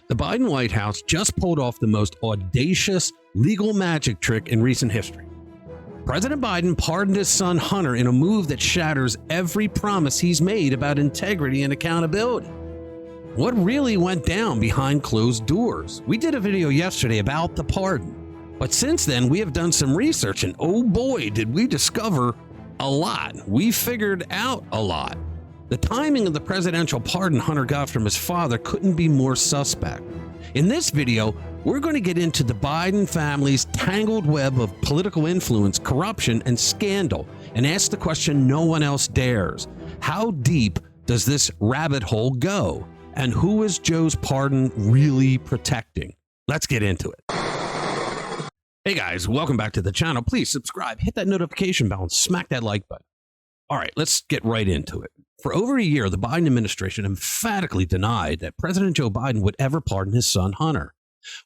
The Biden White House just pulled off the most audacious legal magic trick in recent history. President Biden pardoned his son Hunter in a move that shatters every promise he's made about integrity and accountability. What really went down behind closed doors? We did a video yesterday about the pardon, but since then we have done some research, and oh boy, did we discover a lot. We figured out a lot. The timing of the presidential pardon Hunter got from his father couldn't be more suspect. In this video, we're going to get into the Biden family's tangled web of political influence, corruption, and scandal, and ask the question no one else dares. How deep does this rabbit hole go? And who is Joe's pardon really protecting? Let's get into it. Hey guys, welcome back to the channel. Please subscribe, hit that notification bell, and smack that like button. All right, let's get right into it. For over a year, the Biden administration emphatically denied that President Joe Biden would ever pardon his son Hunter.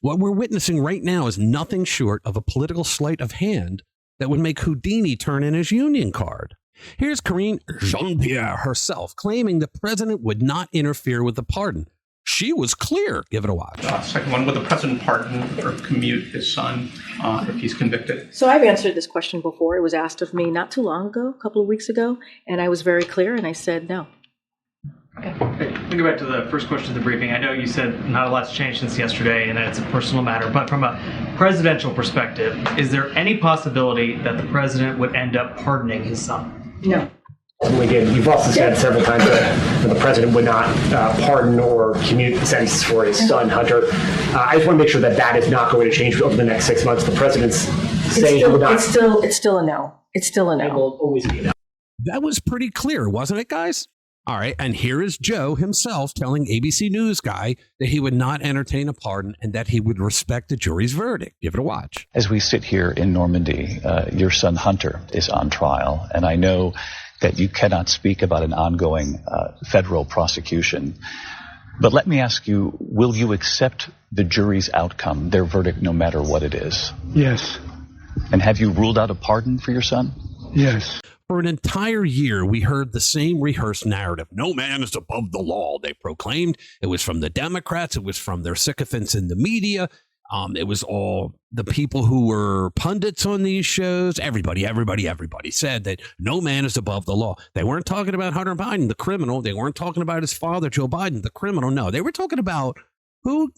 What we're witnessing right now is nothing short of a political sleight of hand that would make Houdini turn in his union card. Here's Karine Jean-Pierre herself claiming the president would not interfere with the pardon. She was clear. Give it a watch. Second one, would the president pardon or commute his son if he's convicted? So I've answered this question before. It was asked of me not too long ago, a couple of weeks ago, and I was very clear, and I said no. Okay. Let me go back to the first question of the briefing. I know you said not a lot's changed since yesterday and that it's a personal matter, but from a presidential perspective, is there any possibility that the president would end up pardoning his son? No. Again, you've also said several times that the president would not pardon or commute the sentence for his son, Hunter. I just want to make sure that that is not going to change over the next 6 months. The president's saying he would not. It's still a no. It's still a no. It will always be a no. That was pretty clear, wasn't it, guys? All right, and here is Joe himself telling ABC News Guy that he would not entertain a pardon and that he would respect the jury's verdict. Give it a watch. As we sit here in Normandy, your son Hunter is on trial, and I know that you cannot speak about an ongoing federal prosecution. But let me ask you, will you accept the jury's outcome, their verdict, no matter what it is? Yes. And have you ruled out a pardon for your son? Yes. For an entire year, we heard the same rehearsed narrative. No man is above the law, they proclaimed. It was from the Democrats. It was from their sycophants in the media. It was all the people who were pundits on these shows. Everybody said that no man is above the law. They weren't talking about Hunter Biden, the criminal. They weren't talking about his father, Joe Biden, the criminal. No, they were talking about who?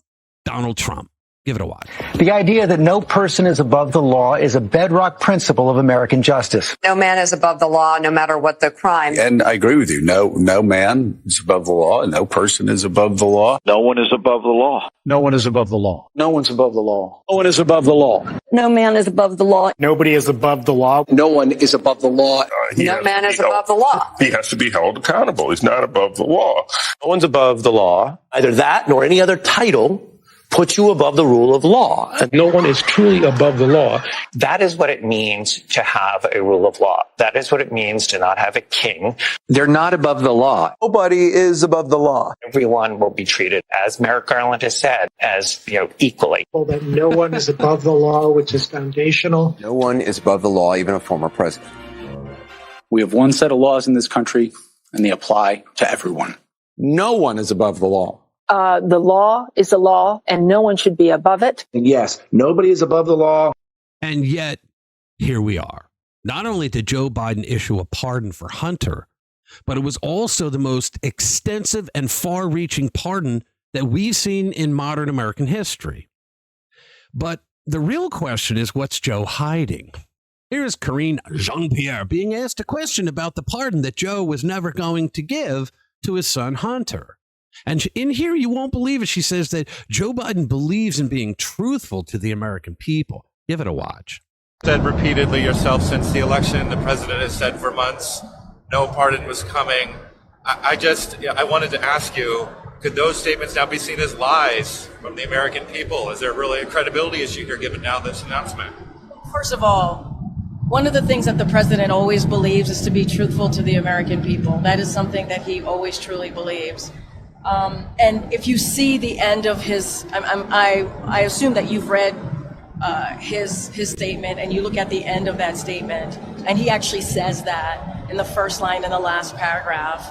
Donald Trump. Give it a watch. The idea that no person is above the law is a bedrock principle of American justice. No man is above the law, no matter what the crime. And I agree with you. No man is above the law, and no person is above the law. No one is above the law. No one is above the law. No one's above the law. No one is above the law. No man is above the law. Nobody is above the law. No one is above the law. No man is above the law. He has to be held accountable. He's not above the law. No one's above the law. Either that nor any other title puts you above the rule of law. No one is truly above the law. That is what it means to have a rule of law. That is what it means to not have a king. They're not above the law. Nobody is above the law. Everyone will be treated, as Merrick Garland has said, as, equally. Well, that no one is above the law, which is foundational. No one is above the law, even a former president. We have one set of laws in this country, and they apply to everyone. No one is above the law. The law is the law, and no one should be above it. Yes, nobody is above the law. And yet, here we are. Not only did Joe Biden issue a pardon for Hunter, but it was also the most extensive and far-reaching pardon that we've seen in modern American history. But the real question is, what's Joe hiding? Here's Karine Jean-Pierre being asked a question about the pardon that Joe was never going to give to his son Hunter. And in here, you won't believe it. She says that Joe Biden believes in being truthful to the American people. Give it a watch. Said repeatedly yourself since the election, the president has said for months, no pardon was coming. I wanted to ask you, could those statements now be seen as lies from the American people? Is there really a credibility issue here given now this announcement? First of all, one of the things that the president always believes is to be truthful to the American people. That is something that he always truly believes. And if you see the end of his, I assume that you've read his statement, and you look at the end of that statement, and he actually says that in the first line in the last paragraph.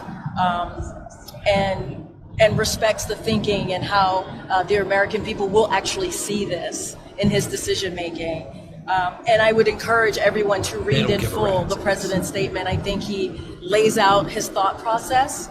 And and respects the thinking and how the American people will actually see this in his decision making. And I would encourage everyone to read in full the president's statement. I think he lays out his thought process.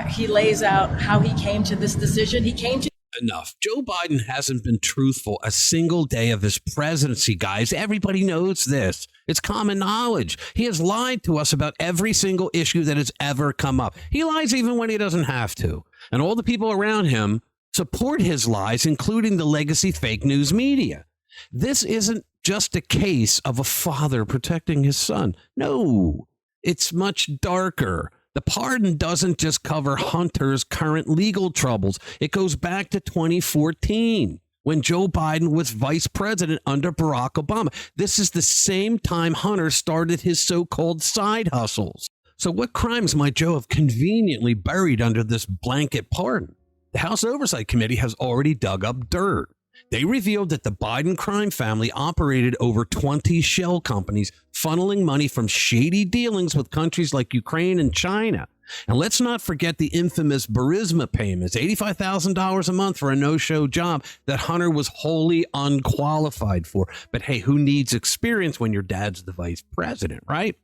He lays out how he came to this decision. He came to Enough. Joe Biden hasn't been truthful a single day of his presidency, guys. Everybody knows this. It's common knowledge. He has lied to us about every single issue that has ever come up. He lies even when he doesn't have to. And all the people around him support his lies, including the legacy fake news media. This isn't just a case of a father protecting his son. No, it's much darker. The pardon doesn't just cover Hunter's current legal troubles. It goes back to 2014 when Joe Biden was vice president under Barack Obama. This is the same time Hunter started his so-called side hustles. So what crimes might Joe have conveniently buried under this blanket pardon? The House Oversight Committee has already dug up dirt. They revealed that the Biden crime family operated over 20 shell companies, funneling money from shady dealings with countries like Ukraine and China. And let's not forget the infamous Burisma payments, $85,000 a month for a no-show job that Hunter was wholly unqualified for. But hey, who needs experience when your dad's the vice president, right?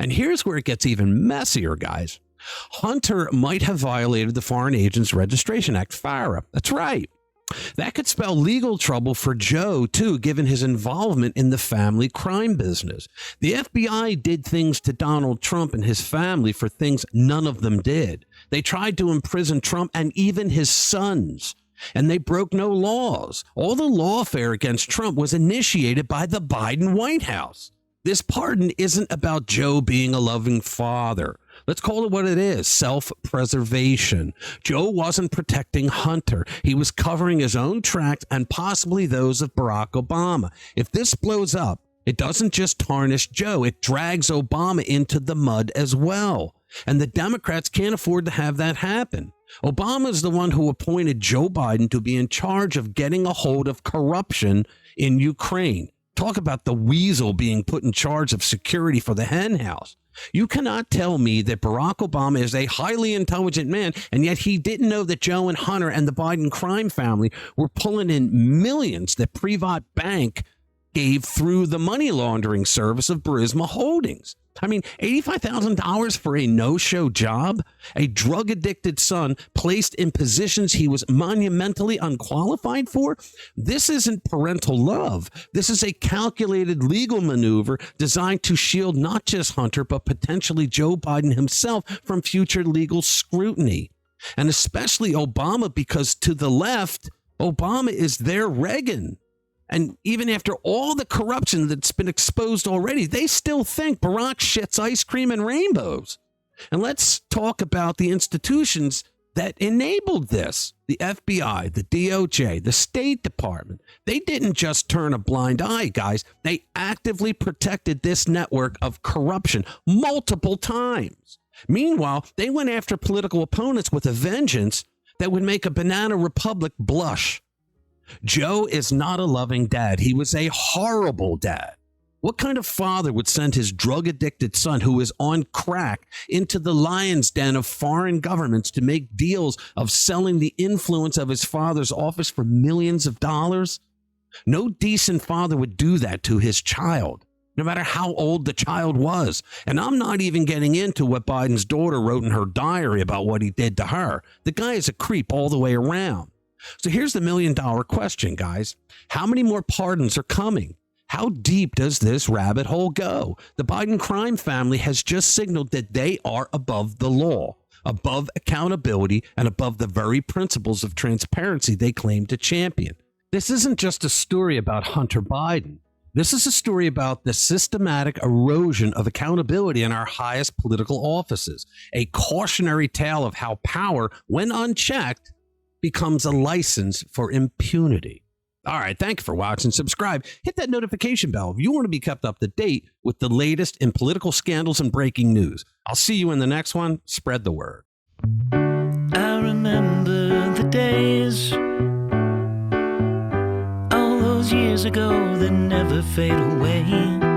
And here's where it gets even messier, guys. Hunter might have violated the Foreign Agents Registration Act, FARA. That's right. That could spell legal trouble for Joe, too, given his involvement in the family crime business. The FBI did things to Donald Trump and his family for things none of them did. They tried to imprison Trump and even his sons, and they broke no laws. All the lawfare against Trump was initiated by the Biden White House. This pardon isn't about Joe being a loving father. Let's call it what it is, self-preservation. Joe wasn't protecting Hunter. He was covering his own tracks and possibly those of Barack Obama. If this blows up, it doesn't just tarnish Joe, it drags Obama into the mud as well. And the Democrats can't afford to have that happen. Obama is the one who appointed Joe Biden to be in charge of getting a hold of corruption in Ukraine. Talk about the weasel being put in charge of security for the hen house. You cannot tell me that Barack Obama is a highly intelligent man, and yet he didn't know that Joe and Hunter and the Biden crime family were pulling in millions that Privat Bank gave through the money laundering service of Burisma Holdings. I mean, $85,000 for a no-show job, a drug-addicted son placed in positions he was monumentally unqualified for. This isn't parental love. This is a calculated legal maneuver designed to shield not just Hunter, but potentially Joe Biden himself from future legal scrutiny. And especially Obama, because to the left, Obama is their Reagan. And even after all the corruption that's been exposed already, they still think Barack shits ice cream and rainbows. And let's talk about the institutions that enabled this. The FBI, the DOJ, the State Department. They didn't just turn a blind eye, guys. They actively protected this network of corruption multiple times. Meanwhile, they went after political opponents with a vengeance that would make a banana republic blush. Joe is not a loving dad. He was a horrible dad. What kind of father would send his drug-addicted son, who is on crack, into the lion's den of foreign governments to make deals of selling the influence of his father's office for millions of dollars? No decent father would do that to his child, no matter how old the child was. And I'm not even getting into what Biden's daughter wrote in her diary about what he did to her. The guy is a creep all the way around. So here's the million-dollar question, guys. How many more pardons are coming? How deep does this rabbit hole go? The Biden crime family has just signaled that they are above the law, above accountability, and above the very principles of transparency they claim to champion. This isn't just a story about Hunter Biden. This is a story about the systematic erosion of accountability in our highest political offices, a cautionary tale of how power, when unchecked, becomes a license for impunity. All right, thank you for watching. Subscribe. Hit that notification bell if you want to be kept up to date with the latest in political scandals and breaking news. I'll see you in the next one. Spread the word. I remember the days, all those years ago that never fade away.